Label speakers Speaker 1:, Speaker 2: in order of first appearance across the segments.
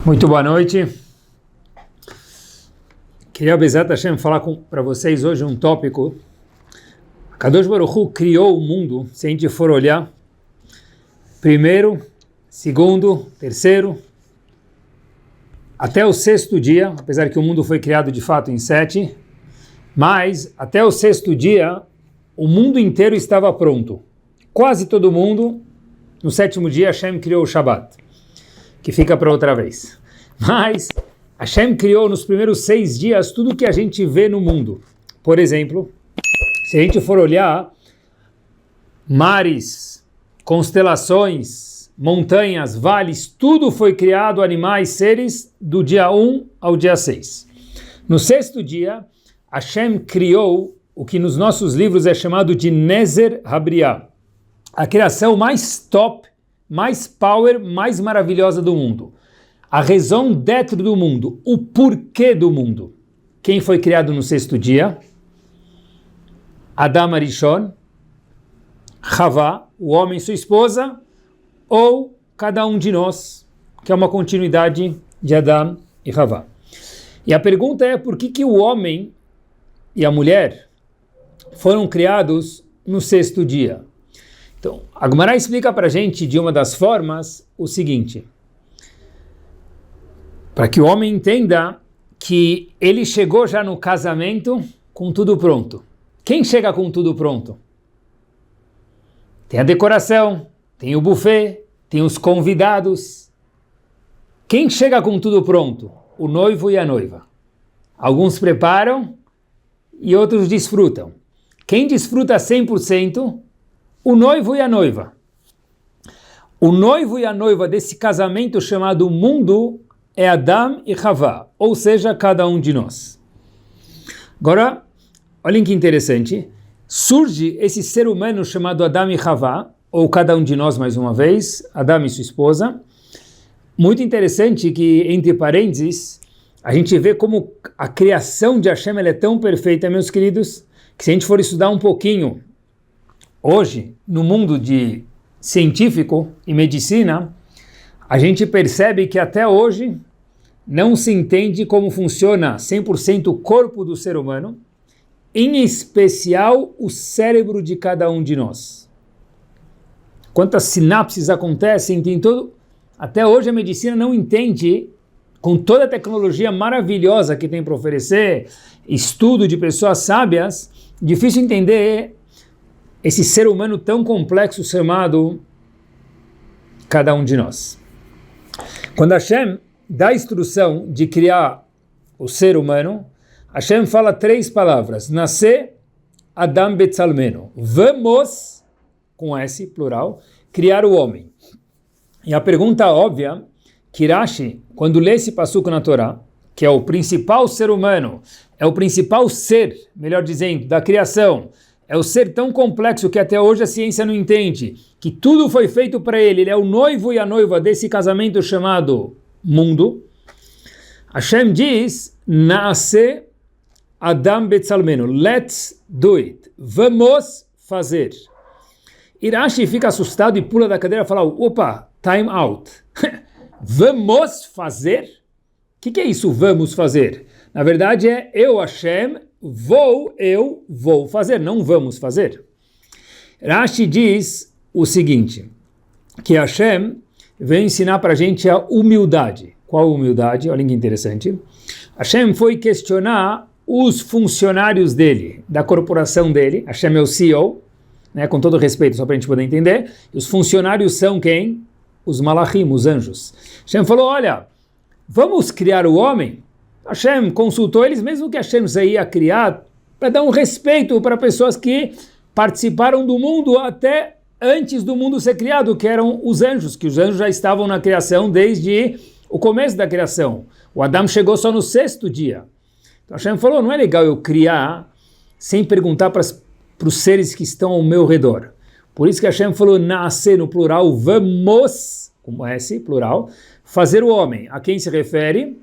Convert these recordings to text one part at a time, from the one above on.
Speaker 1: Muito boa noite. Queria, Bezat Hashem, falar para vocês hoje um tópico. Kadosh Baruch Hu criou o mundo, se a gente for olhar, primeiro, segundo, terceiro, até o sexto dia, apesar que o mundo foi criado de fato em 7, mas até o sexto dia, o mundo inteiro estava pronto. Quase todo mundo, no sétimo dia, Hashem criou o Shabbat, que fica para outra vez. Mas Hashem criou nos primeiros 6 dias tudo que a gente vê no mundo. Por exemplo, se a gente for olhar mares, constelações, montanhas, vales, tudo foi criado, animais, seres, do dia 1 ao dia 6. No sexto dia, Hashem criou o que nos nossos livros é chamado de Nezer Habriah, a criação mais top, mais power, mais maravilhosa do mundo. A raison d'être do mundo, o porquê do mundo. Quem foi criado no sexto dia? Adam Arishon, Havá, o homem e sua esposa, ou cada um de nós, que é uma continuidade de Adam e Havá. E a pergunta é por que o homem e a mulher foram criados no sexto dia? Então, a Gemara explica para a gente, de uma das formas, o seguinte: para que o homem entenda que ele chegou já no casamento com tudo pronto. Quem chega com tudo pronto? Tem a decoração, tem o buffet, tem os convidados. Quem chega com tudo pronto? O noivo e a noiva. Alguns preparam e outros desfrutam. Quem desfruta 100%? O noivo e a noiva. O noivo e a noiva desse casamento chamado mundo é Adam e Havá, ou seja, cada um de nós. Agora, olhem que interessante, surge esse ser humano chamado Adam e Havá, ou cada um de nós mais uma vez, Adam e sua esposa. Muito interessante que, entre parênteses, a gente vê como a criação de Hashem ela é tão perfeita, meus queridos, que se a gente for estudar um pouquinho hoje, no mundo de científico e medicina, a gente percebe que até hoje não se entende como funciona 100% o corpo do ser humano, em especial o cérebro de cada um de nós. Quantas sinapses acontecem, tem todo... Até hoje a medicina não entende, com toda a tecnologia maravilhosa que tem para oferecer, estudo de pessoas sábias, difícil entender esse ser humano tão complexo chamado cada um de nós. Quando Hashem dá a instrução de criar o ser humano, Hashem fala 3 palavras: nascer, Adam Betzalmeno. Vamos, com S, plural, criar o homem. E a pergunta óbvia, que Rashi, quando lê esse passuco na Torá, que é o principal ser humano, é o principal ser, melhor dizendo, da criação, é o ser tão complexo que até hoje a ciência não entende, que tudo foi feito para ele, ele é o noivo e a noiva desse casamento chamado mundo. Hashem diz, nasce Adam Betzalmeno, let's do it, vamos fazer. Rashi fica assustado e pula da cadeira e fala, opa, time out. Vamos fazer? O que é isso, vamos fazer? Na verdade é eu, Hashem, eu vou fazer, não vamos fazer. Rashi diz o seguinte, que Hashem vem ensinar para a gente a humildade. Qual humildade? Olha que interessante. Hashem foi questionar os funcionários dele, da corporação dele. Hashem é o CEO, né, com todo respeito, só para a gente poder entender. E os funcionários são quem? Os malachim, os anjos. Hashem falou, olha, vamos criar o homem? Hashem consultou eles, mesmo que Hashem ia criar, para dar um respeito para pessoas que participaram do mundo até antes do mundo ser criado, que eram os anjos, que os anjos já estavam na criação desde o começo da criação. O Adam chegou só no sexto dia. Então Hashem falou, não é legal eu criar sem perguntar para os seres que estão ao meu redor. Por isso que Hashem falou, nascer no plural, vamos, como S, plural, fazer o homem. A quem se refere?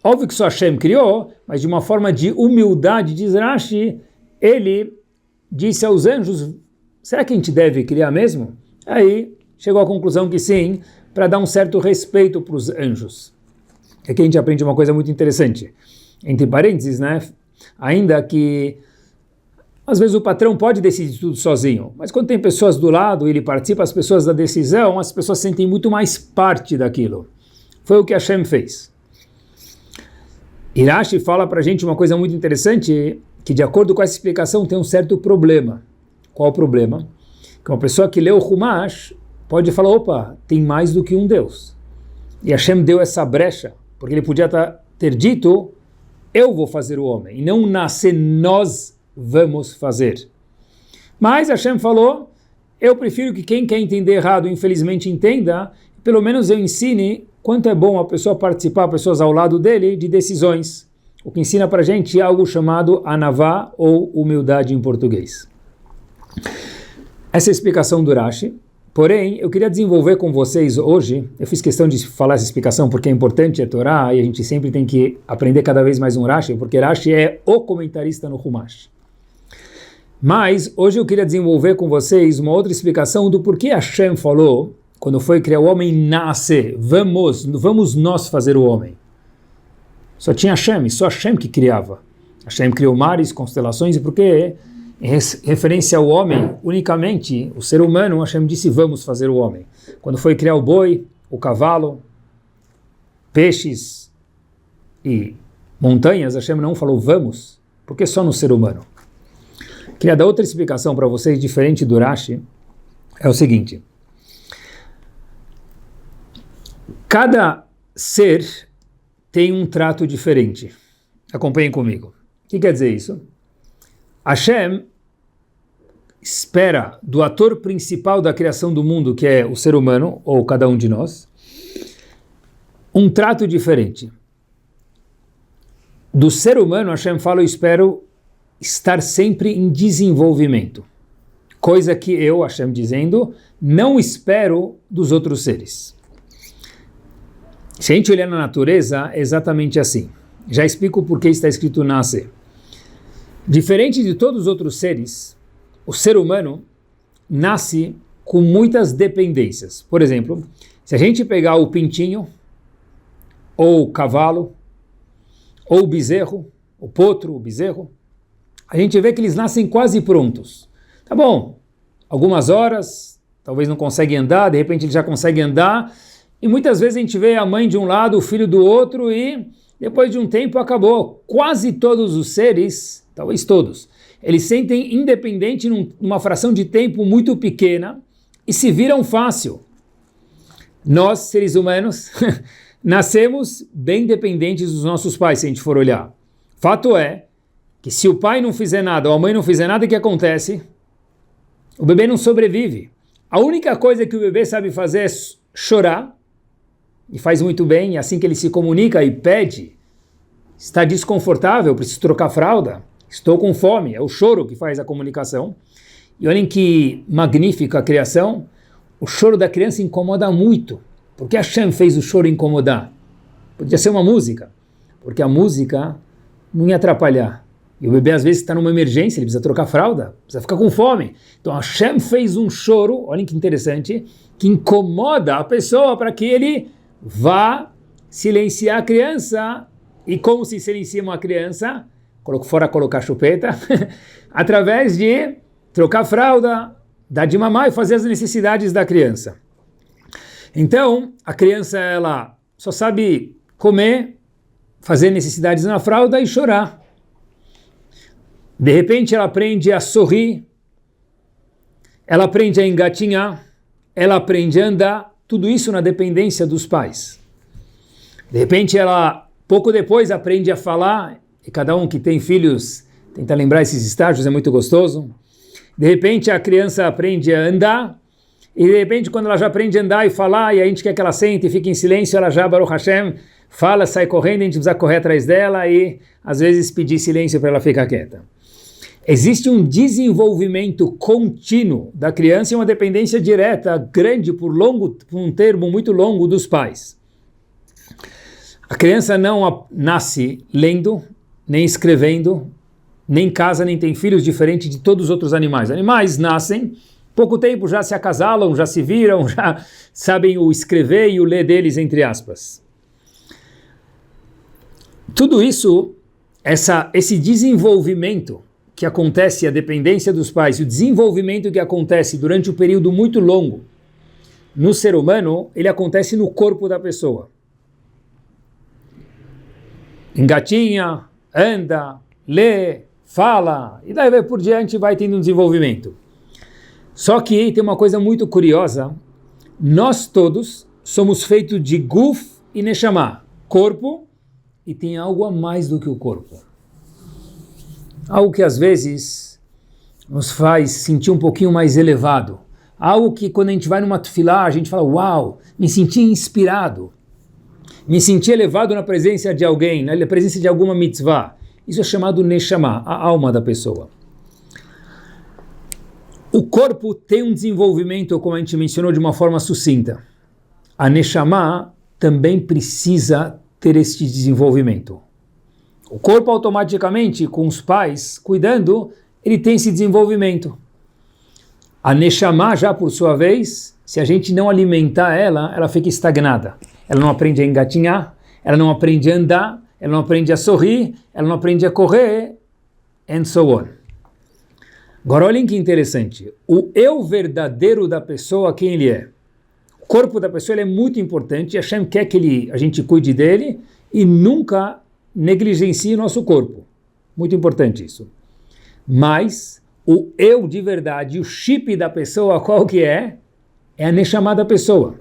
Speaker 1: Óbvio que só Hashem criou, mas de uma forma de humildade, diz Rashi, ele disse aos anjos, será que a gente deve criar mesmo? Aí chegou à conclusão que sim, para dar um certo respeito para os anjos. Aqui a gente aprende uma coisa muito interessante. Entre parênteses, né? Ainda que às vezes o patrão pode decidir tudo sozinho, mas quando tem pessoas do lado e ele participa, as pessoas da decisão, as pessoas sentem muito mais parte daquilo. Foi o que Hashem fez. Rashi fala para a gente uma coisa muito interessante, que de acordo com essa explicação tem um certo problema. Qual o problema? Que uma pessoa que lê o Humash pode falar, opa, tem mais do que um Deus. E Hashem deu essa brecha, porque ele podia ter dito, eu vou fazer o homem, e não nascer, nós vamos fazer. Mas Hashem falou, eu prefiro que quem quer entender errado, infelizmente entenda, pelo menos eu ensine quanto é bom a pessoa participar, pessoas ao lado dele, de decisões. O que ensina para a gente algo chamado anavá, ou humildade em português. Essa é a explicação do Rashi. Porém, eu queria desenvolver com vocês hoje, eu fiz questão de falar essa explicação porque é importante, é Torá, e a gente sempre tem que aprender cada vez mais um Rashi, porque Rashi é o comentarista no Humash. Mas, hoje eu queria desenvolver com vocês uma outra explicação do porquê Hashem falou, quando foi criar o homem, nasce, vamos nós fazer o homem. Só tinha Hashem, só Hashem que criava. Hashem criou mares, constelações, e porque em referência ao homem, unicamente, o ser humano, Hashem disse, vamos fazer o homem. Quando foi criar o boi, o cavalo, peixes e montanhas, Hashem não falou vamos, porque só no ser humano. Queria dar outra explicação para vocês, diferente do Rashi, é o seguinte. Cada ser tem um trato diferente. Acompanhem comigo. O que quer dizer isso? Hashem espera do ator principal da criação do mundo, que é o ser humano, ou cada um de nós, um trato diferente. Do ser humano, Hashem fala, eu espero estar sempre em desenvolvimento. Coisa que eu, Hashem dizendo, não espero dos outros seres. Se a gente olhar na natureza, é exatamente assim. Já explico por que está escrito nascer. Diferente de todos os outros seres, o ser humano nasce com muitas dependências. Por exemplo, se a gente pegar o pintinho, ou o cavalo, ou o bezerro, o potro, o bezerro, a gente vê que eles nascem quase prontos. Tá bom, algumas horas, talvez não conseguem andar, de repente eles já conseguem andar, e muitas vezes a gente vê a mãe de um lado, o filho do outro, e depois de um tempo acabou. Quase todos os seres, talvez todos, eles sentem independente numa fração de tempo muito pequena e se viram fácil. Nós, seres humanos, nascemos bem dependentes dos nossos pais, se a gente for olhar. Fato é que se o pai não fizer nada ou a mãe não fizer nada, o que acontece? O bebê não sobrevive. A única coisa que o bebê sabe fazer é chorar, e faz muito bem, e assim que ele se comunica e pede, está desconfortável, preciso trocar fralda, estou com fome, é o choro que faz a comunicação. E olhem que magnífica a criação, o choro da criança incomoda muito. Por que Hashem fez o choro incomodar? Podia ser uma música, porque a música não ia atrapalhar. E o bebê às vezes está numa emergência, ele precisa trocar fralda, precisa ficar com fome. Então Hashem fez um choro, olhem que interessante, que incomoda a pessoa para que ele vá silenciar a criança. E como se silencia uma criança? Fora colocar chupeta, através de trocar fralda, dar de mamar e fazer as necessidades da criança. Então, a criança ela só sabe comer, fazer necessidades na fralda e chorar. De repente ela aprende a sorrir, ela aprende a engatinhar, ela aprende a andar, tudo isso na dependência dos pais. De repente ela, pouco depois, aprende a falar, e cada um que tem filhos tenta lembrar esses estágios, é muito gostoso. De repente a criança aprende a andar, e de repente quando ela já aprende a andar e falar, e a gente quer que ela sente e fique em silêncio, ela já, Baruch Hashem, fala, sai correndo, a gente precisa correr atrás dela e às vezes pedir silêncio para ela ficar quieta. Existe um desenvolvimento contínuo da criança e uma dependência direta, grande, por um termo muito longo dos pais. A criança não nasce lendo, nem escrevendo, nem casa, nem tem filhos, diferente de todos os outros animais. Animais nascem, pouco tempo já se acasalam, já se viram, já sabem o escrever e o ler deles, entre aspas. Tudo isso, esse desenvolvimento que acontece, a dependência dos pais, o desenvolvimento que acontece durante um período muito longo no ser humano, ele acontece no corpo da pessoa. Engatinha, anda, lê, fala, e daí por diante vai tendo um desenvolvimento. Só que tem uma coisa muito curiosa, nós todos somos feitos de guf e neshama, corpo, e tem algo a mais do que o corpo. Algo que às vezes nos faz sentir um pouquinho mais elevado. Algo que quando a gente vai numa tefilá, a gente fala, uau, me senti inspirado. Me senti elevado na presença de alguém, na presença de alguma mitzvah. Isso é chamado neshama, a alma da pessoa. O corpo tem um desenvolvimento, como a gente mencionou de uma forma sucinta. A neshama também precisa ter este desenvolvimento. O corpo automaticamente, com os pais cuidando, ele tem esse desenvolvimento. A neshama, já por sua vez, se a gente não alimentar ela, ela fica estagnada. Ela não aprende a engatinhar, ela não aprende a andar, ela não aprende a sorrir, ela não aprende a correr, and so on. Agora olhem que interessante. O eu verdadeiro da pessoa, quem ele é? O corpo da pessoa ele é muito importante, e Hashem quer que a gente cuide dele e nunca negligencie o nosso corpo. Muito importante isso. Mas o eu de verdade, o chip da pessoa, qual que é? É a neshama da pessoa.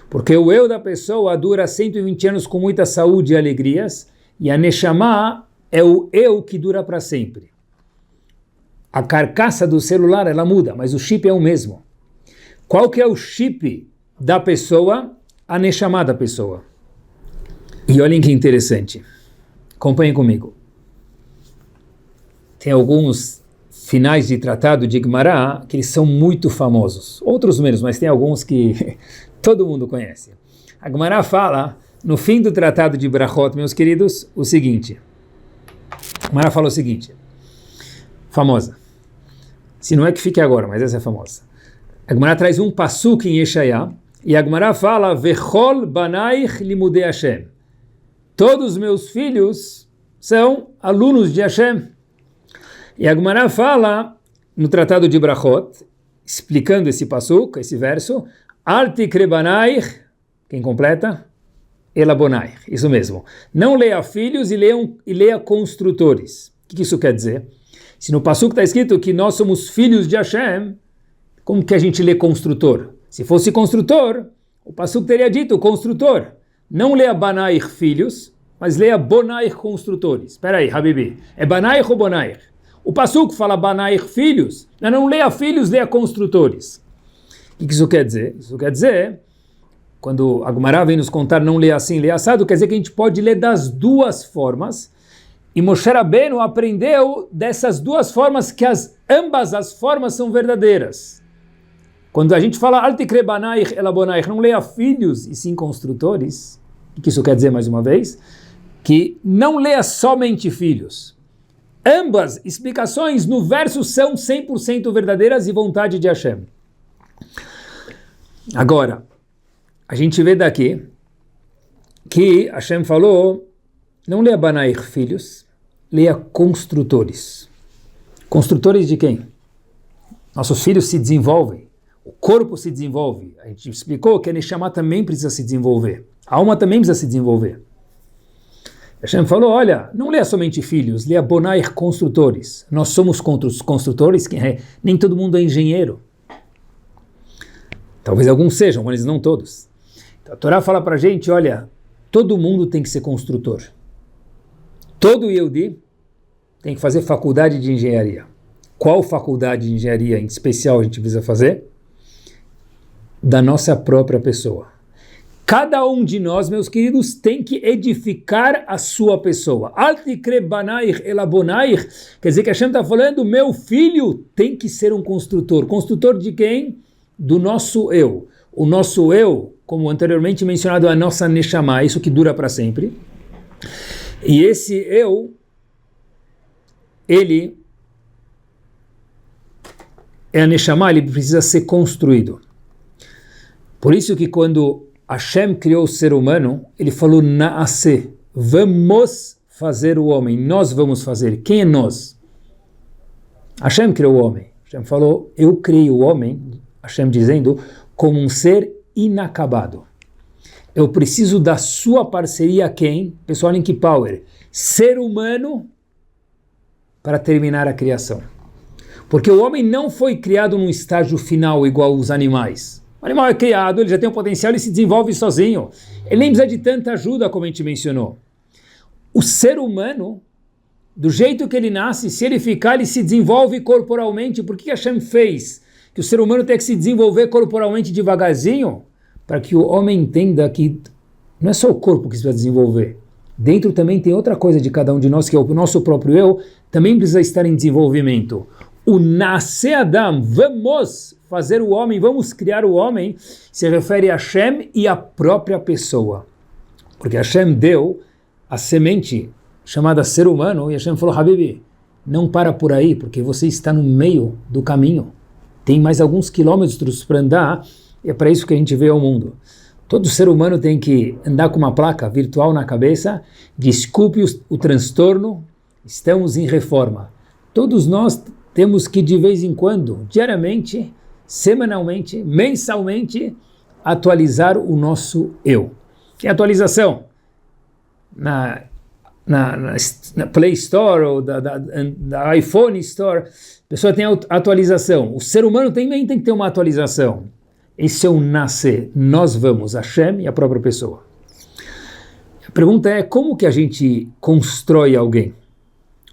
Speaker 1: Porque o eu da pessoa dura 120 anos com muita saúde e alegrias, e a neshama é o eu que dura para sempre. A carcaça do celular, ela muda, mas o chip é o mesmo. Qual que é o chip da pessoa? A neshama da pessoa. E olhem que interessante. Acompanhem comigo. Tem alguns finais de tratado de Gemara que eles são muito famosos. Outros menos, mas tem alguns que todo mundo conhece. A Gemara fala, no fim do tratado de Brachot, meus queridos, o seguinte. A Gemara fala o seguinte, famosa. Se não é que fique agora, mas essa é famosa. A Gemara traz um pasuk em Yeshaya, e a Gemara fala, Vechol banaich limudei Hashem. Todos os meus filhos são alunos de Hashem. E a Gemara fala, no Tratado de Brachot, explicando esse pasuk, esse verso, Al tikre banaich, quem completa? Elabonaich, isso mesmo. Não leia filhos e leia construtores. O que isso quer dizer? Se no pasuk está escrito que nós somos filhos de Hashem, como que a gente lê construtor? Se fosse construtor, o pasuk teria dito construtor. Não leia banaich filhos, mas leia bonaich construtores. Espera aí, Habibi, é banaich ou bonaich? O pasuk fala banaich filhos, não leia filhos, leia construtores. O que isso quer dizer? Isso quer dizer, quando a Gemara vem nos contar não leia assim, leia assado, quer dizer que a gente pode ler das duas formas, e Moshe Rabbeinu aprendeu dessas duas formas que ambas as formas são verdadeiras. Quando a gente fala Altikre banaich elabonaich, não leia filhos e sim construtores, o que isso quer dizer mais uma vez? Que não leia somente filhos. Ambas explicações no verso são 100% verdadeiras e vontade de Hashem. Agora, a gente vê daqui que Hashem falou, não leia banaich filhos, leia construtores. Construtores de quem? Nossos filhos se desenvolvem. O corpo se desenvolve. A gente explicou que a Neshama também precisa se desenvolver. A alma também precisa se desenvolver. Hashem falou, olha, não leia somente filhos, leia bonaich construtores. Nós somos construtores, nem todo mundo é engenheiro. Talvez alguns sejam, mas não todos. Então, a Torá fala para a gente, olha, todo mundo tem que ser construtor. Todo Yehudi tem que fazer faculdade de engenharia. Qual faculdade de engenharia em especial a gente precisa fazer? Da nossa própria pessoa. Cada um de nós, meus queridos, tem que edificar a sua pessoa. Altikre banaich elabonaich, quer dizer que a Hashem está falando, meu filho tem que ser um construtor. Construtor de quem? Do nosso eu. O nosso eu, como anteriormente mencionado, é a nossa neshama, isso que dura para sempre. E esse eu, ele é a Neshama, ele precisa ser construído. Por isso que quando Hashem criou o ser humano, ele falou Naaseh, vamos fazer o homem, nós vamos fazer. Quem é nós? Hashem criou o homem. Hashem falou, eu criei o homem, Hashem dizendo, como um ser inacabado. Eu preciso da sua parceria a quem? Pessoal, Link Power, ser humano para terminar a criação. Porque o homem não foi criado num estágio final igual os animais. O animal é criado, ele já tem um potencial, ele se desenvolve sozinho. Ele nem precisa de tanta ajuda como a gente mencionou. O ser humano, do jeito que ele nasce, se ele ficar, ele se desenvolve corporalmente. Por que Hashem fez que o ser humano tenha que se desenvolver corporalmente devagarzinho? Para que o homem entenda que não é só o corpo que se vai desenvolver. Dentro também tem outra coisa de cada um de nós, que é o nosso próprio eu, também precisa estar em desenvolvimento. O Nascer Adam, vamos fazer o homem, vamos criar o homem, se refere a Hashem e a própria pessoa. Porque Hashem deu a semente chamada ser humano, e Hashem falou, Habibi, não para por aí, porque você está no meio do caminho. Tem mais alguns quilômetros para andar, e é para isso que a gente veio ao mundo. Todo ser humano tem que andar com uma placa virtual na cabeça, desculpe o transtorno, estamos em reforma. Todos nós temos que de vez em quando, diariamente, semanalmente, mensalmente, atualizar o nosso eu. Que é atualização? Na Play Store ou da iPhone Store, a pessoa tem atualização. O ser humano também tem que ter uma atualização. Esse é o nascer. Nós vamos, Hashem e a própria pessoa. A pergunta é, como que a gente constrói alguém?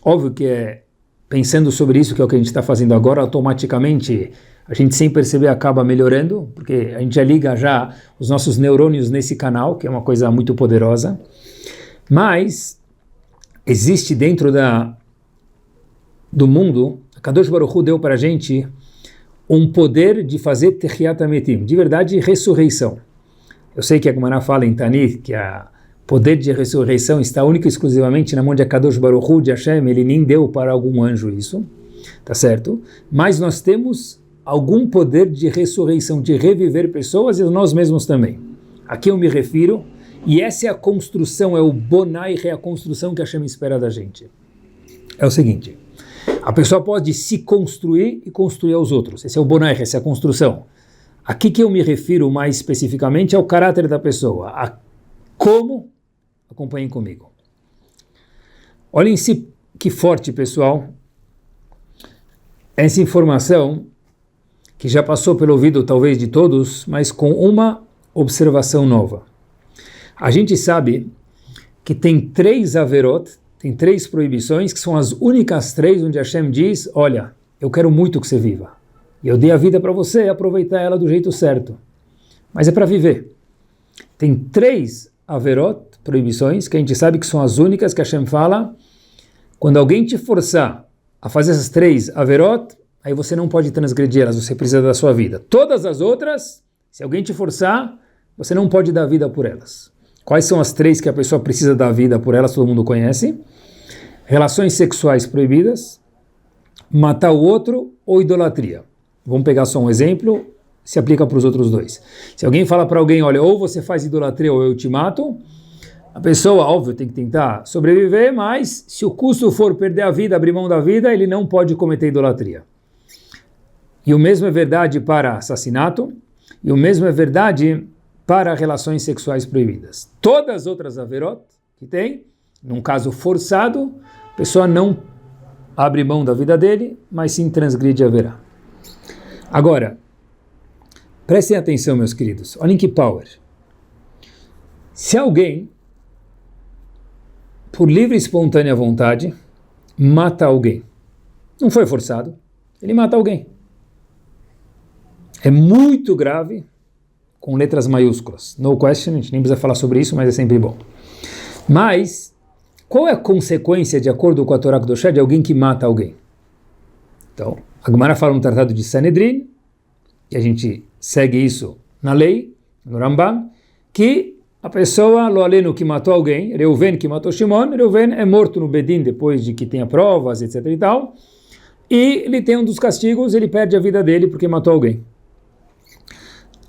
Speaker 1: Óbvio que pensando sobre isso, que é o que a gente está fazendo agora, automaticamente a gente sem perceber acaba melhorando, porque a gente já liga já os nossos neurônios nesse canal, que é uma coisa muito poderosa. Mas existe dentro do mundo, a Kadosh Baruch Hu deu para a gente um poder de fazer Techiyat HaMetim, de verdade, ressurreição. Eu sei que a Gemara fala em Tanit que o poder de ressurreição está único e exclusivamente na mão de Kadosh Baruch Hu, de Hashem, ele nem deu para algum anjo isso, tá certo? Mas nós temos algum poder de ressurreição, de reviver pessoas e nós mesmos também. Aqui eu me refiro. E essa é a construção, é o bonai, é a construção que a Hashem espera da gente. É o seguinte, a pessoa pode se construir e construir aos outros. Esse é o bonai, essa é a construção. Aqui que eu me refiro mais especificamente ao caráter da pessoa, a como, acompanhem comigo. Olhem que forte, pessoal, essa informação que já passou pelo ouvido talvez de todos, mas com uma observação nova. A gente sabe que tem 3 averot, tem 3 proibições, que são as únicas 3 onde Hashem diz, olha, eu quero muito que você viva. E eu dei a vida para você aproveitar ela do jeito certo. Mas é para viver. Tem 3 averot, proibições, que a gente sabe que são as únicas que Hashem fala, quando alguém te forçar a fazer essas 3 averot, aí você não pode transgredir elas, você precisa da sua vida. Todas as outras, se alguém te forçar, você não pode dar vida por elas. Quais são as 3 que a pessoa precisa dar vida por elas, todo mundo conhece? Relações sexuais proibidas, matar o outro ou idolatria. Vamos pegar só um exemplo, se aplica para os outros 2. Se alguém fala para alguém, olha, ou você faz idolatria ou eu te mato, a pessoa, óbvio, tem que tentar sobreviver, mas se o custo for perder a vida, abrir mão da vida, ele não pode cometer idolatria. E o mesmo é verdade para assassinato, e o mesmo é verdade para relações sexuais proibidas. Todas as outras averot que tem, num caso forçado, a pessoa não abre mão da vida dele, mas sim transgride a verá. Agora, prestem atenção, meus queridos, olhem que power. Se alguém, por livre e espontânea vontade, mata alguém, não foi forçado, ele mata alguém. É muito grave, com letras maiúsculas. No question, a gente nem precisa falar sobre isso, mas é sempre bom. Mas, qual é a consequência, de acordo com a Torá Kedoshá, de alguém que mata alguém? Então, a Gemara fala no Tratado de Sanedrin, e a gente segue isso na lei, no Rambam, que a pessoa, lo aleno, que matou alguém, Reuven que matou Shimon, Reuven é morto no Bedin depois de que tenha provas, etc. e tal. e ele tem um dos castigos, ele perde a vida dele porque matou alguém.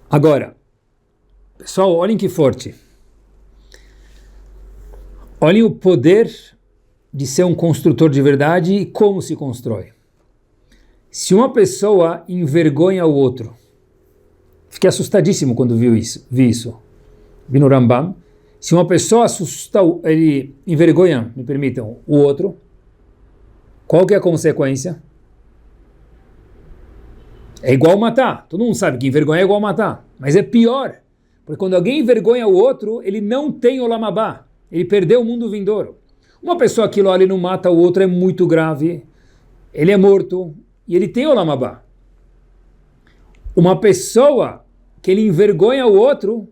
Speaker 1: Agora, pessoal, olhem que forte. Olhem o poder de ser um construtor de verdade e como se constrói. Se uma pessoa envergonha o outro, fiquei assustadíssimo quando vi isso. Vi no Rambam. Se uma pessoa assusta, ele envergonha, me permitam, o outro, qual que é a consequência? É igual matar. Todo mundo sabe que envergonhar é igual matar. Mas é pior. Porque quando alguém envergonha o outro, ele não tem Olam Haba. Ele perdeu o mundo vindouro. Uma pessoa que olha e não mata o outro é muito grave. Ele é morto e ele tem Olam Haba. Uma pessoa que ele envergonha o outro,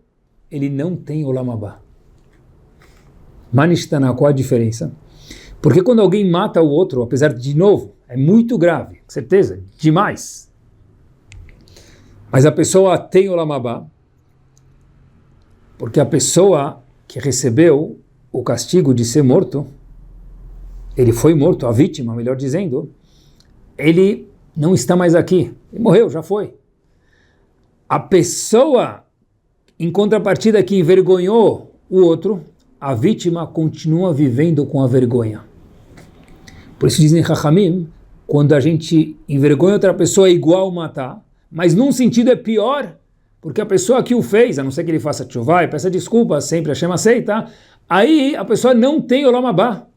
Speaker 1: ele não tem Olam Haba. Manishtana, qual a diferença? Porque quando alguém mata o outro, apesar de novo, é muito grave, com certeza, demais. Mas a pessoa tem Olam Haba, porque a pessoa que recebeu o castigo de ser morto, ele foi morto, a vítima, melhor dizendo, ele não está mais aqui, ele morreu, já foi. A pessoa, em contrapartida, que envergonhou o outro, a vítima continua vivendo com a vergonha. Por isso dizem Chachamim, quando a gente envergonha outra pessoa é igual matar, mas num sentido é pior, porque a pessoa que o fez, a não ser que ele faça tchuvá e peça desculpa, sempre a Hashem aceita, aí a pessoa não tem Olam Haba.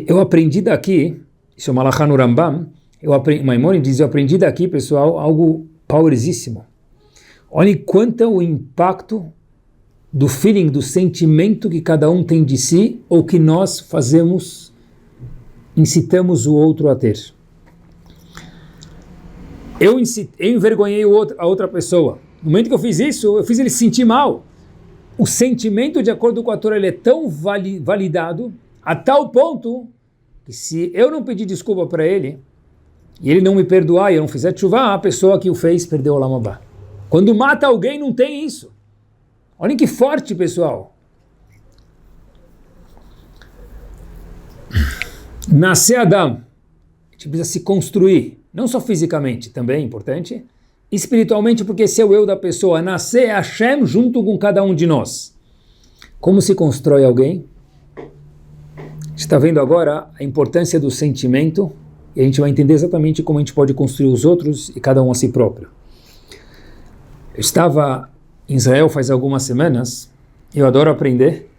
Speaker 1: Eu aprendi daqui, isso é o Malachá no Rambam, Maimonides diz, eu aprendi daqui, pessoal, algo powerzíssimo. Olhem quanto é o impacto do feeling, do sentimento que cada um tem de si, ou que nós fazemos, incitamos o outro a ter. Eu envergonhei a outra pessoa. No momento que eu fiz isso, eu fiz ele se sentir mal. O sentimento, de acordo com a Torá, ele é tão validado, a tal ponto, que se eu não pedir desculpa para ele, e ele não me perdoar, e eu não fizer tchuvá, a pessoa que o fez perdeu o Olam Haba. Quando mata alguém, não tem isso. Olhem que forte, pessoal. Nascer Adam, a gente precisa se construir, não só fisicamente, também é importante, espiritualmente, porque esse é o eu da pessoa. Nascer é Hashem junto com cada um de nós. Como se constrói alguém? A gente está vendo agora a importância do sentimento, e a gente vai entender exatamente como a gente pode construir os outros e cada um a si próprio. Eu estava em Israel faz algumas semanas, eu adoro aprender.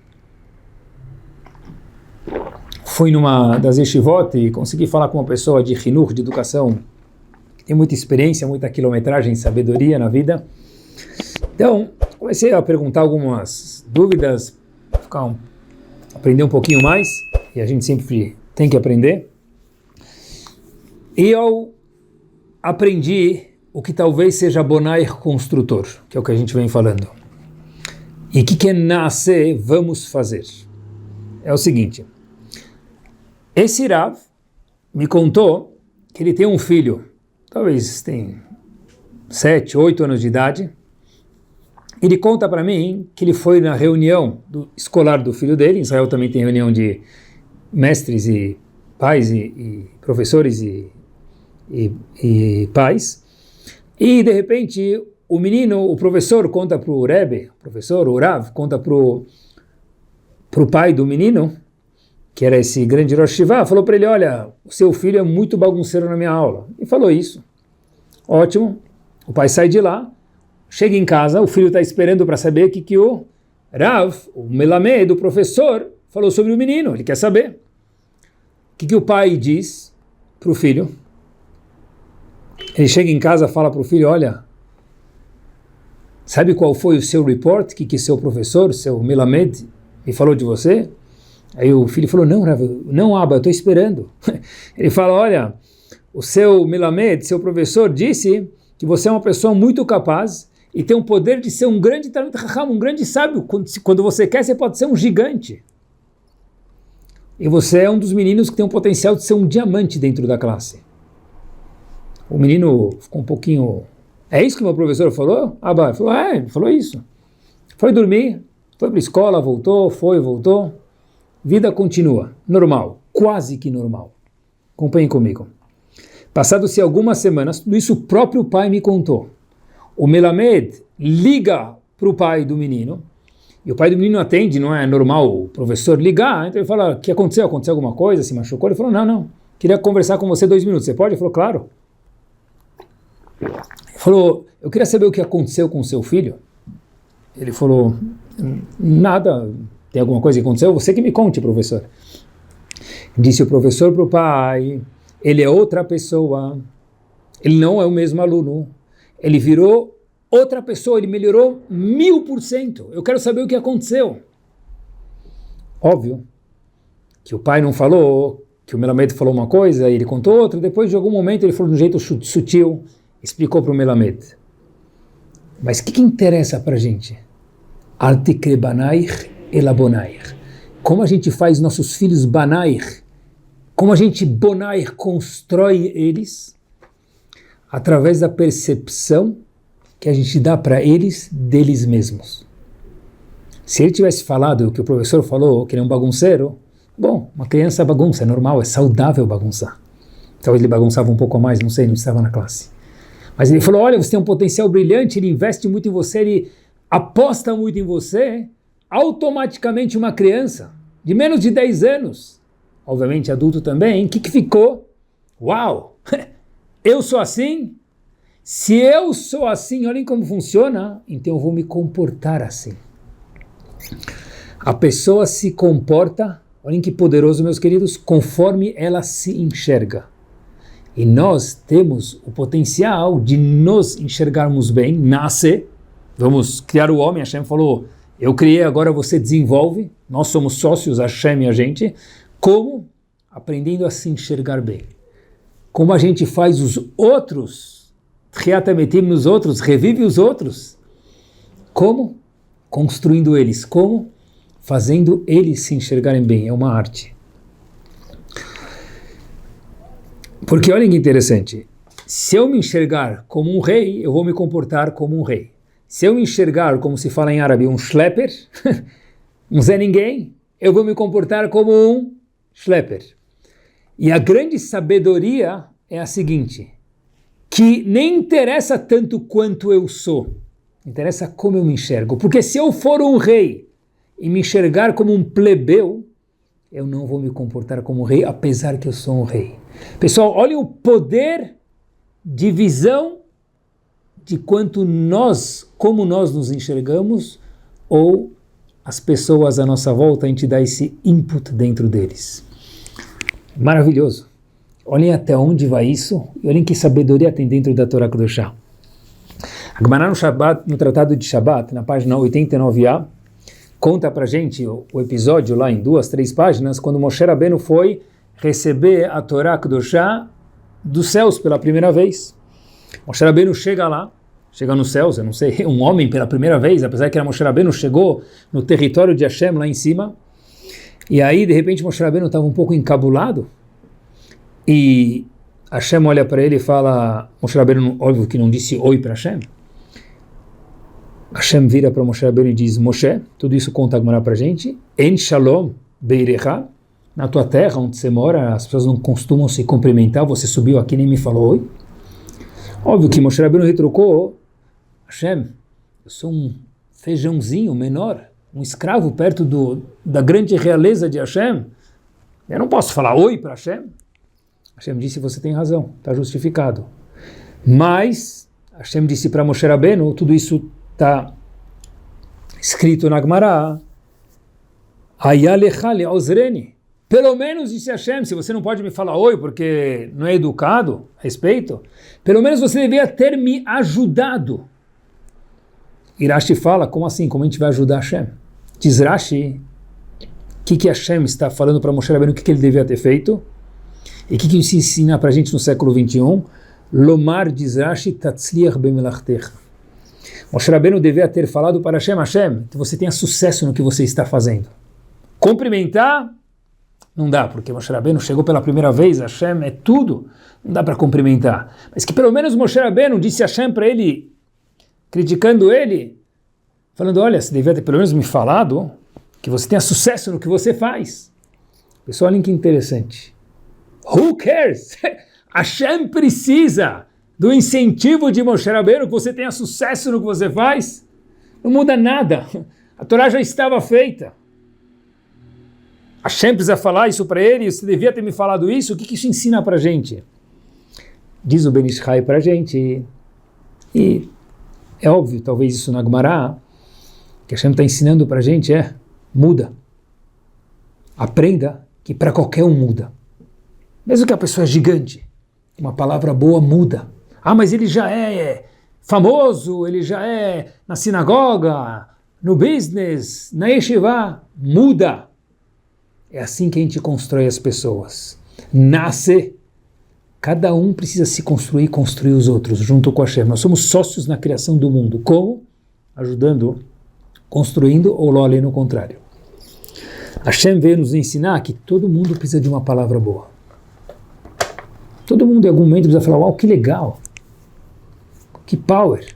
Speaker 1: Fui numa das yeshivot e consegui falar com uma pessoa de Hinuch, de educação, que tem muita experiência, muita quilometragem, sabedoria na vida. Então, comecei a perguntar algumas dúvidas, aprender um pouquinho mais, e a gente sempre tem que aprender. E eu aprendi o que talvez seja Bonai construtor, que é o que a gente vem falando. E o que é nascer, vamos fazer? É o seguinte, esse Rav me contou que ele tem um filho, talvez tem 7, 8 anos de idade. Ele conta para mim que ele foi na reunião escolar do filho dele. Em Israel também tem reunião de mestres e pais e professores e pais. E de repente o menino, o professor conta para o Rebbe, o Rav, conta para o pai do menino, que era esse grande Rosh Hashivá, falou para ele, olha, o seu filho é muito bagunceiro na minha aula. E falou isso. Ótimo. O pai sai de lá, chega em casa, o filho está esperando para saber o que o Rav, o Melamed, o professor, falou sobre o menino. Ele quer saber. O que o pai diz para o filho? Ele chega em casa, fala para o filho, olha, sabe qual foi o seu report? O que seu professor, seu Melamed, me falou de você? Aí o filho falou, não, Abba, eu estou esperando. Ele fala, olha, o seu Melamed, seu professor, disse que você é uma pessoa muito capaz e tem o poder de ser um grande talmid chacham, um grande sábio. Quando você quer, você pode ser um gigante. E você é um dos meninos que tem o potencial de ser um diamante dentro da classe. O menino ficou um pouquinho... É isso que o meu professor falou? Abba, ele falou, ele falou isso. Foi dormir, foi para a escola, voltou. Vida continua, normal, quase que normal. Acompanhem comigo. Passado-se algumas semanas, tudo isso o próprio pai me contou. O Melamed liga para o pai do menino, e o pai do menino atende, não é normal o professor ligar, então ele fala, o que aconteceu? Aconteceu alguma coisa? Se machucou? Ele falou, não, queria conversar com você 2 minutos, você pode? Ele falou, claro. Ele falou, eu queria saber o que aconteceu com o seu filho. Ele falou, nada, tem alguma coisa que aconteceu? Você que me conte, professor. Disse o professor para o pai, ele é outra pessoa, ele não é o mesmo aluno, ele virou outra pessoa, ele melhorou 1000%. Eu quero saber o que aconteceu. Óbvio que o pai não falou, que o Melamed falou uma coisa, ele contou outra, depois de algum momento ele falou de um jeito sutil, explicou para o Melamed. Mas o que interessa para a gente? Artikre banair elabonair. Como a gente faz nossos filhos banair, como a gente bonair constrói eles, através da percepção que a gente dá para eles deles mesmos. Se ele tivesse falado o que o professor falou, que ele é um bagunceiro, bom, uma criança bagunça, é normal, é saudável bagunçar. Talvez ele bagunçava um pouco a mais, não sei, não estava na classe. Mas ele falou, olha, você tem um potencial brilhante, ele investe muito em você, ele aposta muito em você, automaticamente uma criança de menos de 10 anos, obviamente adulto também, o que ficou? Uau, eu sou assim? Se eu sou assim, olhem como funciona, então eu vou me comportar assim. A pessoa se comporta, olhem que poderoso, meus queridos, conforme ela se enxerga. E nós temos o potencial de nos enxergarmos bem, nascer, vamos criar o homem, Hashem falou, eu criei, agora você desenvolve, nós somos sócios, Hashem e a gente, como? Aprendendo a se enxergar bem. Como a gente faz os outros, nos outros, revive os outros. Como? Construindo eles. Como? Fazendo eles se enxergarem bem. É uma arte. Porque olha que interessante. Se eu me enxergar como um rei, eu vou me comportar como um rei. Se eu me enxergar, como se fala em árabe, um schlepper, um Zé Ninguém, eu vou me comportar como um schlepper. E a grande sabedoria é a seguinte, que nem interessa tanto quanto eu sou, interessa como eu me enxergo. Porque se eu for um rei e me enxergar como um plebeu, eu não vou me comportar como um rei, apesar que eu sou um rei. Pessoal, olhem o poder de visão de quanto nós, como nós nos enxergamos, ou as pessoas à nossa volta, a gente dá esse input dentro deles. Maravilhoso. Olhem até onde vai isso, e olhem que sabedoria tem dentro da Torá Kedoshá. A Gemara no Tratado de Shabbat, na página 89a, conta pra gente o episódio lá em 2, 3 páginas, quando Moshe Rabbeinu foi receber a Torá Kedoshá dos céus pela primeira vez. Moshe Rabbeinu chega lá, chega nos céus, eu não sei, um homem pela primeira vez, apesar que era Moshe Rabbeinu, chegou no território de Hashem lá em cima, e aí de repente Moshe Rabbeinu estava um pouco encabulado, e Hashem olha para ele e fala, Moshe Rabbeinu, óbvio que não disse oi para Hashem, Hashem vira para Moshe Rabbeinu e diz, Moshe, tudo isso conta agora para a gente, En Shalom Beirecha, na tua terra onde você mora, as pessoas não costumam se cumprimentar, você subiu aqui e nem me falou oi. Óbvio que Moshe Rabbeinu retrucou, Hashem, eu sou um feijãozinho menor, um escravo perto da grande realeza de Hashem, eu não posso falar oi para Hashem. Hashem disse, você tem razão, está justificado. Mas, Hashem disse para Moshe Rabbeinu, tudo isso está escrito na Gemara, Ayalecha le'ozreni. Pelo menos, disse Hashem, se você não pode me falar oi, porque não é educado, respeito, pelo menos você deveria ter me ajudado. E Rashi fala, como assim? Como a gente vai ajudar Hashem? Diz Rashi, o que Hashem está falando para Moshe Rabbeinu, o que ele devia ter feito? E o que isso ensina para a gente no século 21? Lomar, diz Rashi, tatzliach bemelachtecha. Moshe Rabbeinu devia ter falado para Hashem, Hashem, que você tenha sucesso no que você está fazendo. Cumprimentar, não dá, porque Moshe Rabbeinu chegou pela primeira vez, Hashem é tudo, não dá para cumprimentar. Mas que pelo menos Moshe Rabbeinu disse Hashem para ele, criticando ele, falando, olha, você devia ter pelo menos me falado que você tenha sucesso no que você faz. Pessoal, olhem que interessante. Who cares? Hashem precisa do incentivo de Moshe Rabbeinu, que você tenha sucesso no que você faz. Não muda nada. A Torá já estava feita. Hashem precisa falar isso para ele, você devia ter me falado isso, o que isso ensina para a gente? Diz o Ben Ish Chai para a gente, e é óbvio, talvez isso na Gemara, que Hashem está ensinando para a gente muda. Aprenda que para qualquer um muda. Mesmo que a pessoa é gigante, uma palavra boa muda. Ah, mas ele já é famoso, ele já é na sinagoga, no business, na yeshiva. Muda. É assim que a gente constrói as pessoas. Nasce, cada um precisa se construir e construir os outros, junto com a Hashem. Nós somos sócios na criação do mundo. Como? Ajudando, construindo, ou lo além no contrário. Hashem veio nos ensinar que todo mundo precisa de uma palavra boa. Todo mundo em algum momento precisa falar, uau, que legal. Que power.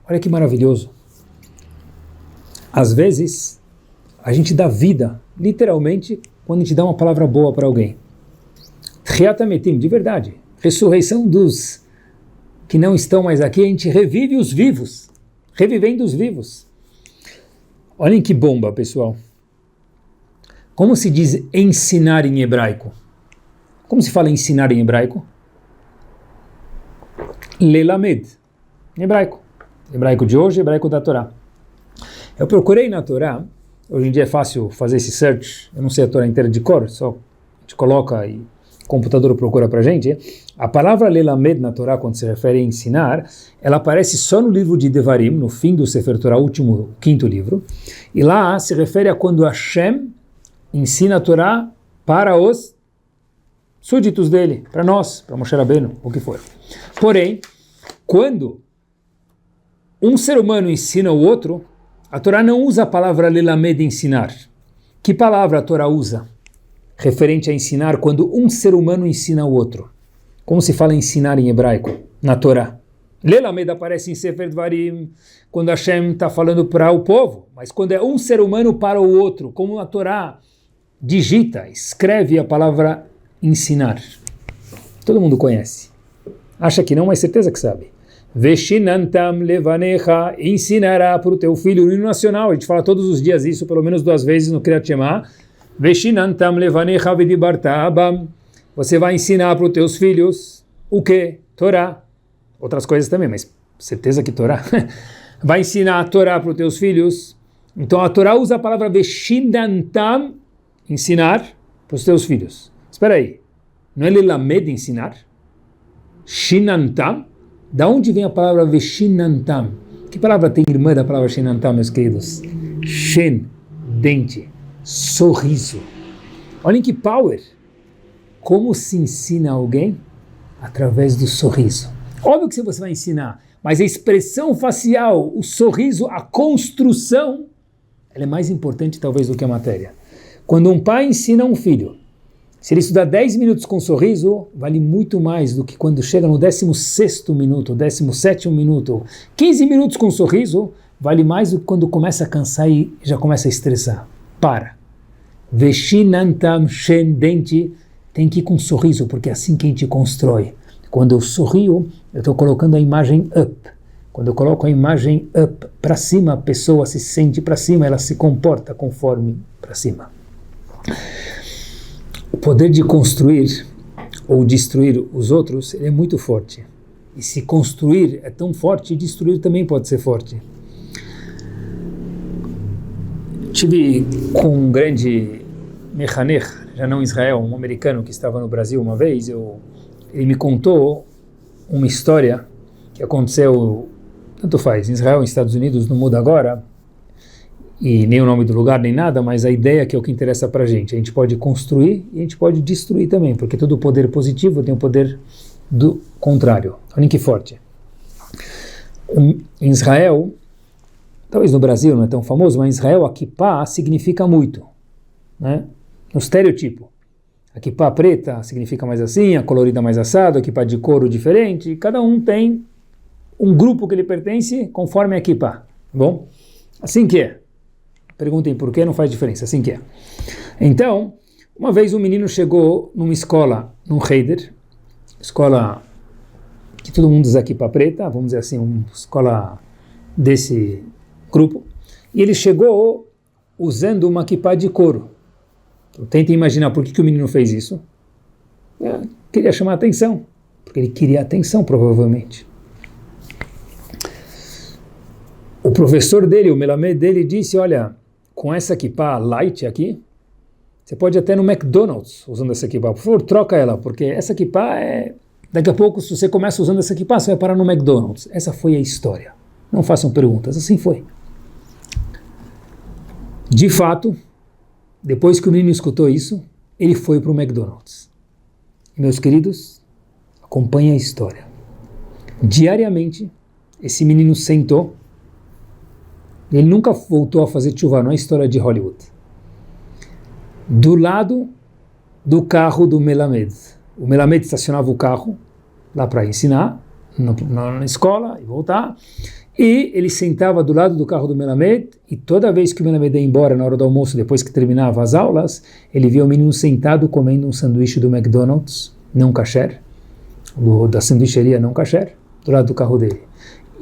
Speaker 1: Olha que maravilhoso. Às vezes, a gente dá vida, literalmente, quando a gente dá uma palavra boa para alguém. Tchiat HaMetim, de verdade. Ressurreição dos que não estão mais aqui, a gente revive os vivos. Revivendo os vivos. Olhem que bomba, pessoal. Como se diz ensinar em hebraico? Como se fala ensinar em hebraico? Lelamed. Em hebraico. Hebraico de hoje, hebraico da Torá. Eu procurei na Torá, hoje em dia é fácil fazer esse search, eu não sei a Torá inteira de cor, só a gente coloca e o computador procura pra gente. A palavra Lelamed na Torá, quando se refere a ensinar, ela aparece só no livro de Devarim, no fim do Sefer Torá, último, quinto livro, e lá se refere a quando Hashem ensina a Torá para os súditos dele, para nós, para Moshe Rabbeinu, o que for. Porém, quando um ser humano ensina o outro, a Torá não usa a palavra lelamed, ensinar. Que palavra a Torá usa referente a ensinar quando um ser humano ensina o outro? Como se fala ensinar em hebraico, na Torá? Lelamed aparece em Sefer Dvarim, quando Hashem está falando para o povo, mas quando é um ser humano para o outro, como a Torá digita, escreve a palavra ensinar. Todo mundo conhece. Acha que não, mas certeza que sabe. Veshinantam levanecha, ensinará para o teu filho, no hino nacional, a gente fala todos os dias isso, pelo menos 2 vezes no Kriyat Shema. Veshinantam levanecha vedibarta abam, você vai ensinar para os teus filhos o que? Torá. Outras coisas também, mas certeza que Torá. Vai ensinar a Torá para os teus filhos. Então a Torá usa a palavra veshinantam, ensinar para os teus filhos. Espera aí, não é lelamed, ensinar? Shinantam? Da onde vem a palavra veshinantam? Que palavra tem irmã da palavra shinantam, meus queridos? Shen, dente, sorriso. Olhem que power! Como se ensina alguém? Através do sorriso. Óbvio que você vai ensinar, mas a expressão facial, o sorriso, a construção, ela é mais importante talvez do que a matéria. Quando um pai ensina um filho, se ele estudar 10 minutos com sorriso, vale muito mais do que quando chega no 16º minuto, 17º minuto. 15 minutos com sorriso, vale mais do que quando começa a cansar e já começa a estressar. Para. Veshinantam shen dente, tem que ir com sorriso, porque é assim que a gente constrói. Quando eu sorrio, eu estou colocando a imagem up. Quando eu coloco a imagem up, para cima, a pessoa se sente para cima, ela se comporta conforme para cima. O poder de construir ou destruir os outros, ele é muito forte. E se construir é tão forte, destruir também pode ser forte. Tive com um grande mechanech, já não Israel, um americano que estava no Brasil uma vez, ele me contou uma história que aconteceu, tanto faz, em Israel, nos Estados Unidos, não muda agora, e nem o nome do lugar, nem nada, mas a ideia que é o que interessa para a gente. A gente pode construir e a gente pode destruir também, porque todo poder positivo tem o poder do contrário. Olhem que forte. Em Israel, talvez no Brasil não é tão famoso, mas em Israel a kippah significa muito, né? No estereotipo. A kippah preta significa mais assim, a colorida mais assado, a kippah de couro diferente, cada um tem um grupo que ele pertence conforme a kippah. Bom, assim que é. Perguntem por que, não faz diferença, assim que é. Então, Uma vez um menino chegou numa escola, num Heider, escola que todo mundo usa equipa preta, vamos dizer assim, uma escola desse grupo, e ele chegou usando uma equipa de couro. Então, tentem imaginar por que o menino fez isso. Queria chamar a atenção, porque ele queria atenção, provavelmente. O professor dele, o melamed dele, disse, olha, com essa equipa light aqui, você pode ir até no McDonald's usando essa equipa. Por favor, troca ela, porque essa equipa daqui a pouco, se você começa usando essa equipa, você vai parar no McDonald's. Essa foi a história. Não façam perguntas, assim foi. De fato, depois que o menino escutou isso, ele foi para o McDonald's. E, meus queridos, acompanhem a história. Diariamente, esse menino sentou. Ele nunca voltou a fazer tshuva, não é história de Hollywood. Do lado do carro do melamed. O melamed estacionava o carro lá para ensinar, na escola, e voltar. E ele sentava do lado do carro do melamed, e toda vez que o melamed ia embora na hora do almoço, depois que terminava as aulas, ele via o menino sentado comendo um sanduíche do McDonald's, não kasher, da sanduicheria não kasher, do lado do carro dele.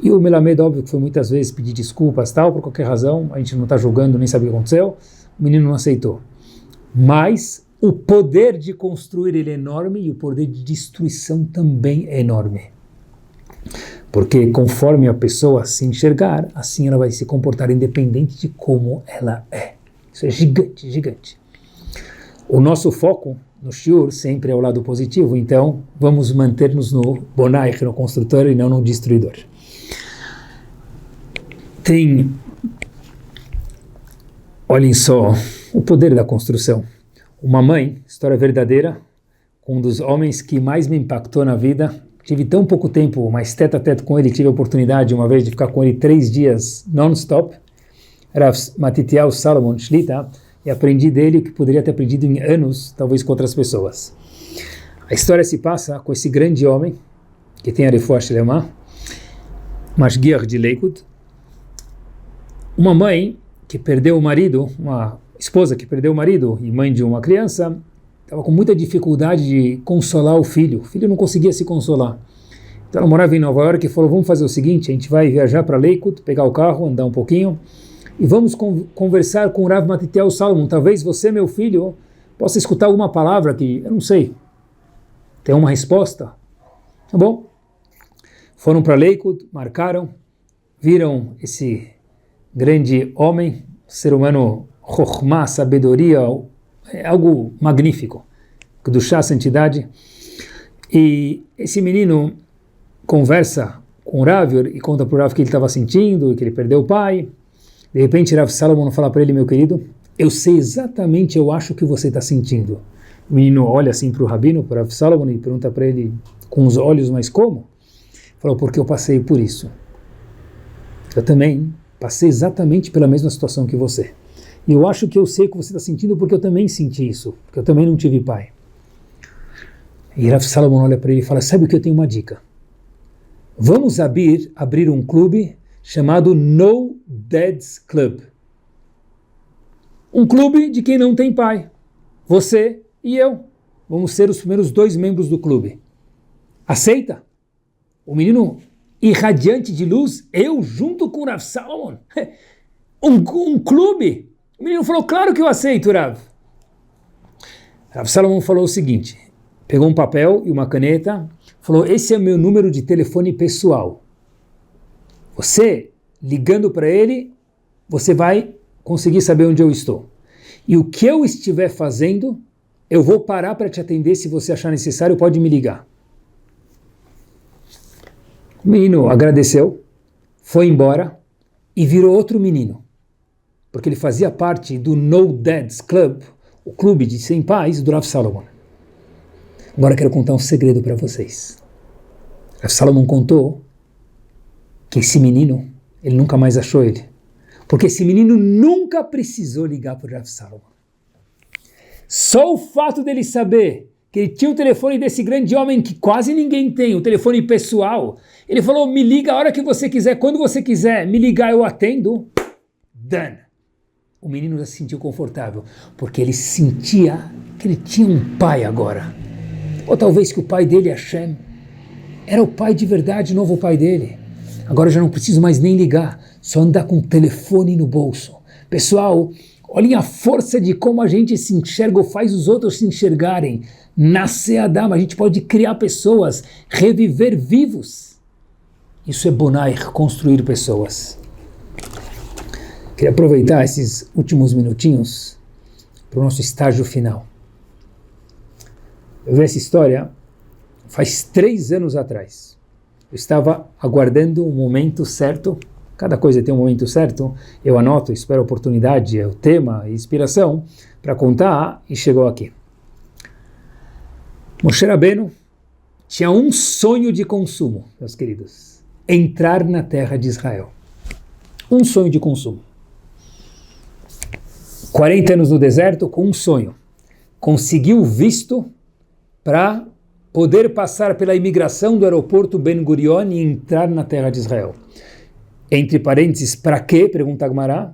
Speaker 1: E o melamed, óbvio que foi muitas vezes pedir desculpas, tal, por qualquer razão, a gente não está julgando, nem sabe o que aconteceu, o menino não aceitou. Mas o poder de construir ele é enorme e o poder de destruição também é enorme. Porque conforme a pessoa se enxergar, assim ela vai se comportar independente de como ela é. Isso é gigante, gigante. O nosso foco no shiur sempre é o lado positivo, então vamos manter-nos no bonai, no construtor e não no destruidor. Olhem só o poder da construção. Uma mãe, história verdadeira, um dos homens que mais me impactou na vida. Tive tão pouco tempo, mas tete a tete com ele, tive a oportunidade uma vez de ficar com ele 3 dias non-stop. Rav Matityahu Salomon Shlita, e aprendi dele o que poderia ter aprendido em anos, talvez com outras pessoas. A história se passa com esse grande homem, que tem a refuah shlema, Mashgiach de Lakewood. Uma mãe que perdeu o marido, uma esposa que perdeu o marido e mãe de uma criança, estava com muita dificuldade de consolar o filho. O filho não conseguia se consolar. Então ela morava em Nova York e falou, vamos fazer o seguinte, a gente vai viajar para Lakewood, pegar o carro, andar um pouquinho, e vamos conversar com o Rav Matityahu Salomon. Talvez você, meu filho, possa escutar alguma palavra que, eu não sei, tem uma resposta. Tá bom? Foram para Lakewood, marcaram, viram esse grande homem, ser humano, chokhmah, sabedoria, é algo magnífico, do chá, santidade. E esse menino conversa com o Rav e conta para o Rav o que ele estava sentindo, que ele perdeu o pai. De repente, Rav Salomon fala para ele, meu querido, eu sei exatamente, eu acho que você está sentindo. O menino olha assim para o Rabino, para o Rav Salomon, e pergunta para ele com os olhos, mas como? Falou, porque eu passei por isso. Eu também passei exatamente pela mesma situação que você. E eu acho que eu sei o que você está sentindo porque eu também senti isso, porque eu também não tive pai. E Rav Salomon olha para ele e fala, sabe o que eu tenho uma dica? Vamos abrir um clube chamado No Dads Club. Um clube de quem não tem pai. Você e eu. Vamos ser os primeiros 2 membros do clube. Aceita? O menino irradiante de luz, eu junto com o Rav Salomon. Um clube. O menino falou, claro que eu aceito, Rav. Rav Salomon falou o seguinte, pegou um papel e uma caneta, falou, esse é meu número de telefone pessoal. Você, ligando para ele, você vai conseguir saber onde eu estou. E o que eu estiver fazendo, eu vou parar para te atender, se você achar necessário, pode me ligar. O menino agradeceu, foi embora e virou outro menino. Porque ele fazia parte do No Dads Club, o clube de 100 pais do Rav Salomon. Agora quero contar um segredo para vocês. Rav Salomon contou que esse menino, ele nunca mais achou ele. Porque esse menino nunca precisou ligar para o Rav Salomon. Só o fato dele saber que ele tinha o telefone desse grande homem que quase ninguém tem, o telefone pessoal, ele falou, me liga a hora que você quiser, quando você quiser me ligar eu atendo, done. o menino já se sentiu confortável, porque ele sentia que ele tinha um pai agora. Ou talvez que o pai dele, Hashem, era o pai de verdade, novo pai dele. Agora eu já não preciso mais nem ligar, só andar com o telefone no bolso. Pessoal, olhem a força de como a gente se enxerga ou faz os outros se enxergarem. Nascer Adam, a gente pode criar pessoas, reviver vivos. Isso é Bonai, construir pessoas. Queria aproveitar esses últimos minutinhos para o nosso estágio final. Eu vi essa história faz 3 anos atrás. Eu estava aguardando o momento certo. Cada coisa tem um momento certo. Eu anoto, espero a oportunidade, o tema, a inspiração para contar e chegou aqui. Moshe Rabbeinu tinha um sonho de consumo, meus queridos. Entrar na terra de Israel. Um sonho de consumo. 40 anos no deserto com um sonho. Conseguiu visto para poder passar pela imigração do aeroporto Ben Gurion e entrar na terra de Israel. Entre parênteses, para quê? Pergunta Agmará.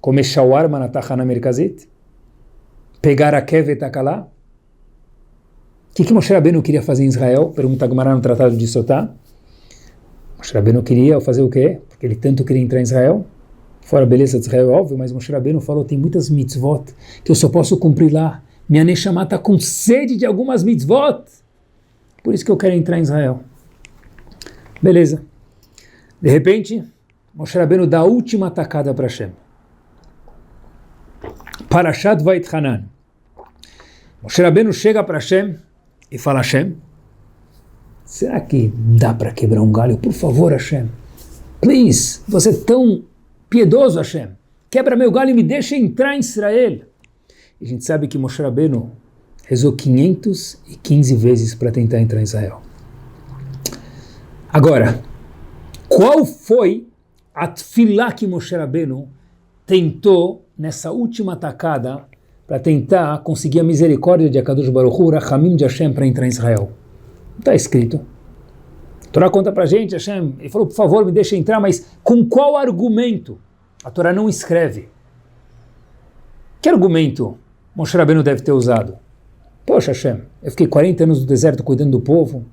Speaker 1: Comer shawarma na Tachana Merkazit? Pegar a Kevet Akalá? O que Moshe Rabbeinu queria fazer em Israel? Pergunta Agmará no Tratado de Sotá. Moshe Rabbeinu queria fazer o quê? Porque ele tanto queria entrar em Israel. Fora a beleza de Israel, óbvio, mas Moshe Rabbeinu falou, tem muitas mitzvot que eu só posso cumprir lá. Minha Neshama está com sede de algumas mitzvot. Por isso que eu quero entrar em Israel. Beleza. De repente, Moshe Rabbeinu dá a última atacada para Hashem. Parashat Vayetchanan. Moshe Rabbeinu chega para Hashem e fala, Hashem, será que dá para quebrar um galho? Por favor, Hashem. Please, você é tão piedoso, Hashem. Quebra meu galho e me deixa entrar em Israel. E a gente sabe que Moshe Rabbeinu rezou 515 vezes para tentar entrar em Israel. Agora, qual foi a tefilá que Moshe Rabbeinu tentou nessa última atacada para tentar conseguir a misericórdia de Akadosh Baruch Hu, Rachamim de Hashem, para entrar em Israel? Está escrito. A Torá conta para a gente, Hashem, ele falou, por favor, me deixa entrar, mas com qual argumento? A Torá não escreve. Que argumento Moshe Rabbeinu deve ter usado? Poxa, Hashem, eu fiquei 40 anos no deserto cuidando do povo,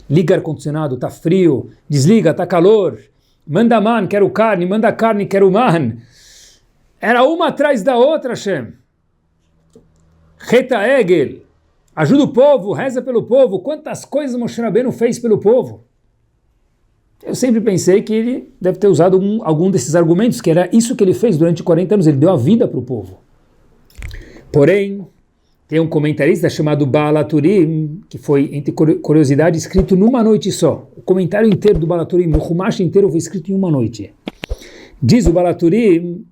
Speaker 1: liga ar-condicionado, tá frio, desliga, tá calor, manda man, quero carne, manda carne, quero man. Era uma atrás da outra, Hashem. Reta Egel, ajuda o povo, reza pelo povo. Quantas coisas Moshe Rabbeinu fez pelo povo? Eu sempre pensei que ele deve ter usado algum desses argumentos, que era isso que ele fez durante 40 anos, ele deu a vida para o povo. Porém, tem um comentarista chamado Baal HaTurim, que foi, entre curiosidade, escrito numa noite só. O comentário inteiro do Baal HaTurim, o Chumash inteiro foi escrito em uma noite. Diz o Baal HaTurim,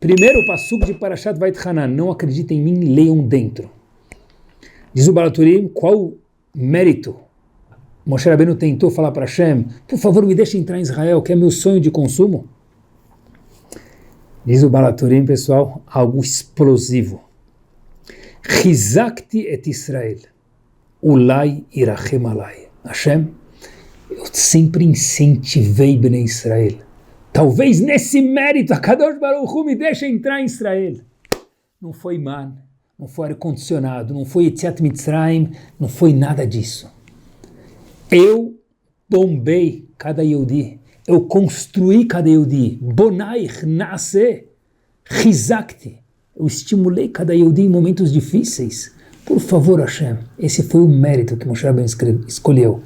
Speaker 1: primeiro passuco de Parashat Vayetchanan, não acreditem em mim, leiam dentro. Diz o Baal HaTurim, qual mérito Moshe Rabbeinu tentou falar para Hashem, por favor me deixe entrar em Israel, que é meu sonho de consumo? Diz o Baal HaTurim, pessoal, algo explosivo. Chizakti et Israel, ulai irachem alai. Hashem, eu sempre incentivei Bnei Israel. Talvez nesse mérito, a Kadosh Baruch Hu me deixe entrar em Israel. Não foi man, não foi ar-condicionado, não foi Yetziat Mitzrayim, não foi nada disso. Eu bombei cada Yehudi, eu construí cada Yehudi, Bonai, Nasce, Chizakti. Eu estimulei cada Yehudi em momentos difíceis. Por favor, Hashem, esse foi o mérito que Moshe Rabbeinu escolheu.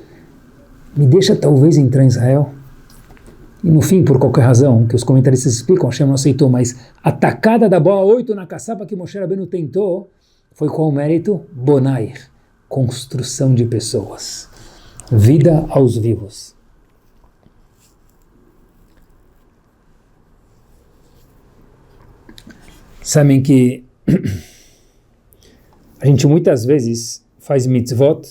Speaker 1: Me deixa talvez entrar em Israel. E no fim, por qualquer razão, que os comentaristas explicam, Hashem não aceitou, mas a tacada da bola 8 na caçapa que Moshe Rabbeinu tentou, foi qual o mérito? Bonai, construção de pessoas. Vida aos vivos. Sabem que a gente muitas vezes faz mitzvot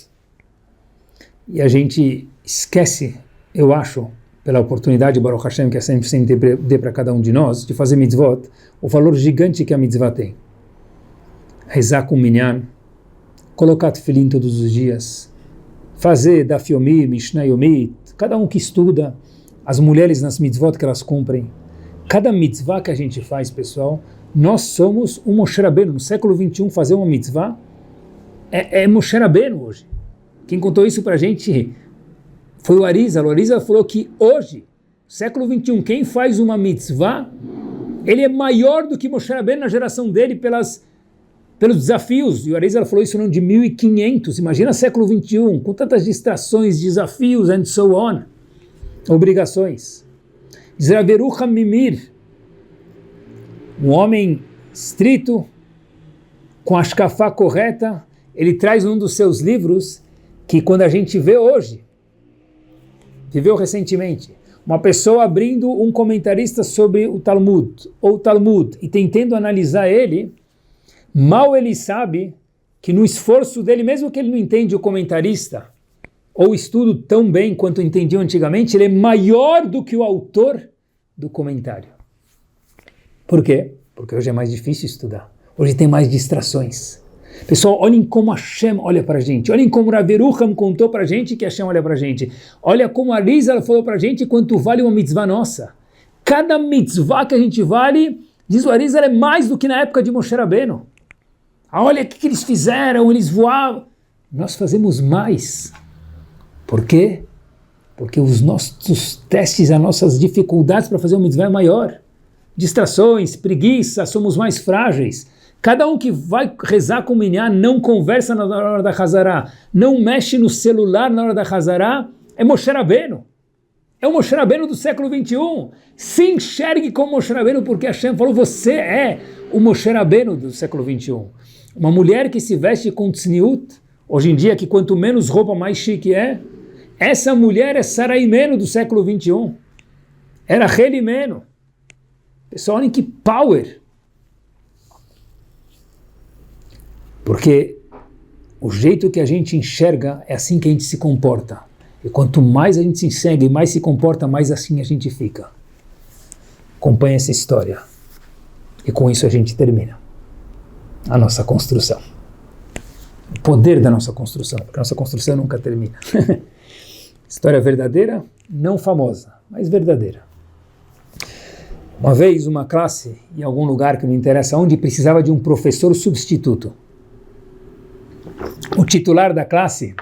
Speaker 1: e a gente esquece, eu acho, pela oportunidade, Baruch Hashem, que é sempre dê para cada um de nós, de fazer mitzvot, o valor gigante que a mitzvah tem. Rezar com minyan, colocar tefilim todos os dias, fazer daf yomi, mishnah yomi, cada um que estuda, as mulheres nas mitzvot que elas cumprem. Cada mitzvah que a gente faz, pessoal, Nós somos o Moshe Rabbeinu. No século 21, fazer uma mitzvah é Moshe Rabbeinu hoje. Quem contou isso para a gente foi o Arizal. O Arizal falou que hoje, século 21, quem faz uma mitzvah, ele é maior do que Moshe Rabbeinu na geração dele pelos desafios. E o Arizal falou isso no ano de 1500. Imagina século 21, com tantas distrações, desafios, and so on. Obrigações. Zraverucha Mimir, um homem estrito, com a shkafá correta, ele traz num dos seus livros que quando a gente vê hoje, viveu recentemente, uma pessoa abrindo um comentarista sobre o Talmud, ou Talmud, e tentando analisar ele, mal ele sabe que no esforço dele, mesmo que ele não entende o comentarista, ou o estudo tão bem quanto entendiam antigamente, ele é maior do que o autor do comentário. Por quê? Porque hoje é mais difícil estudar. Hoje tem mais distrações. Pessoal, olhem como Hashem olha para a gente. Olhem como Rav Yerucham contou para a gente que Hashem olha para a gente. Olha como a Arizal falou para a gente quanto vale uma mitzvah nossa. Cada mitzvah que a gente vale, diz o Arizal, é mais do que na época de Moshe Rabbeinu. Olha o que eles fizeram, eles voavam. Nós fazemos mais. Por quê? Porque os nossos testes, as nossas dificuldades para fazer uma mitzvah é maior. Distrações, preguiça, somos mais frágeis. Cada um que vai rezar com o minyan não conversa na hora da Hazará, não mexe no celular na hora da Hazará, é Moshe Rabbeinu. É o Moshe Rabbeinu do século 21. Se enxergue como Moshe Rabbeinu, porque Hashem falou, você é o Moshe Rabbeinu do século 21. Uma mulher que se veste com tzniut, hoje em dia que quanto menos roupa mais chique é, essa mulher é Sarah Imenu do século 21. Era Rachel Imenu. Pessoal, olhem que power. Porque o jeito que a gente enxerga é assim que a gente se comporta. E quanto mais a gente se enxerga e mais se comporta, mais assim a gente fica. Acompanhe essa história. E com isso a gente termina a nossa construção. O poder da nossa construção, porque a nossa construção nunca termina. História verdadeira, não famosa, mas verdadeira. Uma vez, uma classe, em algum lugar que não interessa onde, precisava de um professor substituto. O titular da classe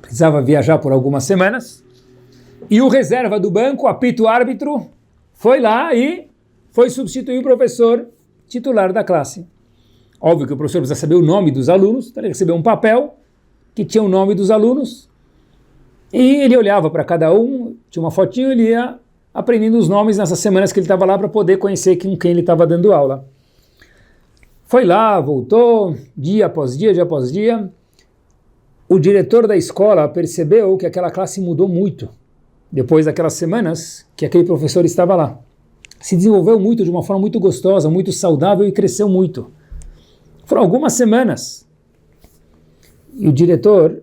Speaker 1: precisava viajar por algumas semanas, e o reserva do banco, apita o árbitro, foi lá e foi substituir o professor titular da classe. Óbvio que o professor precisa saber o nome dos alunos, então ele recebeu um papel que tinha o nome dos alunos, e ele olhava para cada um, tinha uma fotinho, ele ia aprendendo os nomes nessas semanas que ele estava lá para poder conhecer com quem ele estava dando aula. Foi lá, voltou, dia após dia, dia após dia. O diretor da escola percebeu que aquela classe mudou muito depois daquelas semanas que aquele professor estava lá. Se desenvolveu muito, de uma forma muito gostosa, muito saudável e cresceu muito. Foram algumas semanas. E o diretor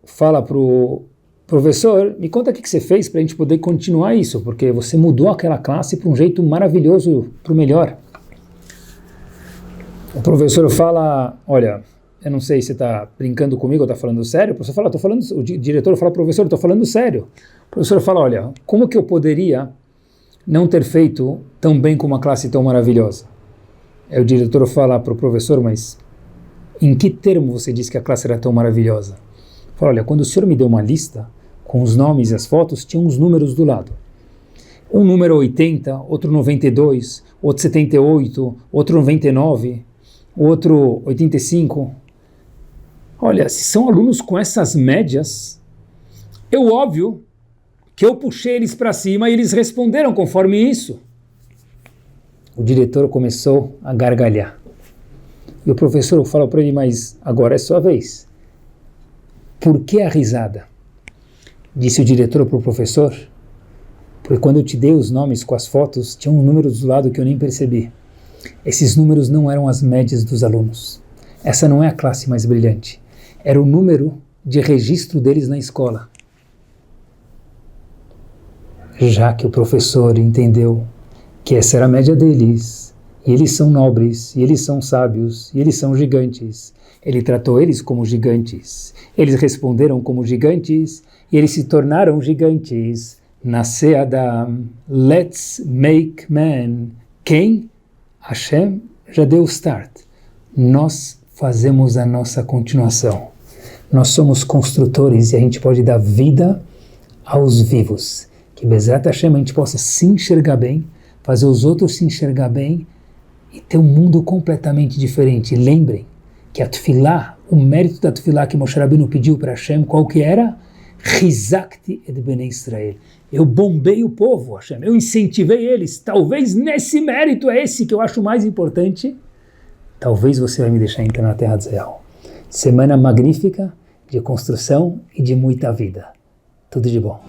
Speaker 1: fala para o professor, me conta o que você fez para a gente poder continuar isso, porque você mudou aquela classe para um jeito maravilhoso, para o melhor. O professor fala, olha, eu não sei se você está brincando comigo ou está falando sério. O professor fala, o diretor fala, professor, estou falando sério. O professor fala, olha, como que eu poderia não ter feito tão bem com uma classe tão maravilhosa? Aí o diretor fala para o professor, mas em que termo você disse que a classe era tão maravilhosa? Fala, olha, quando o senhor me deu uma lista com os nomes e as fotos, tinha uns números do lado. Um número 80, outro 92, outro 78, outro 99, outro 85. Olha, se são alunos com essas médias, óbvio que eu puxei eles para cima e eles responderam conforme isso. O diretor começou a gargalhar. E o professor falou para ele, mas agora é sua vez. Por que a risada? Disse o diretor para o professor, porque quando eu te dei os nomes com as fotos, tinha um número do lado que eu nem percebi. Esses números não eram as médias dos alunos. Essa não é a classe mais brilhante. Era o número de registro deles na escola. Já que o professor entendeu que essa era a média deles, e eles são nobres, e eles são sábios, e eles são gigantes, ele tratou eles como gigantes. Eles responderam como gigantes, e eles se tornaram gigantes. Nasce Adam, let's make man. Quem? Hashem já deu o start. Nós fazemos a nossa continuação. Nós somos construtores e a gente pode dar vida aos vivos. Que Bezrat Hashem a gente possa se enxergar bem, fazer os outros se enxergar bem e ter um mundo completamente diferente. Lembrem que a Tefilá, o mérito da Tefilá que Moshe Rabbeinu pediu para Hashem, qual que era? Chizakti et Bnei Israel. Eu bombei o povo, Hashem, eu incentivei eles. Talvez nesse mérito é esse que eu acho mais importante. Talvez você vai me deixar entrar na Terra de Israel. Semana magnífica de construção e de muita vida. Tudo de bom.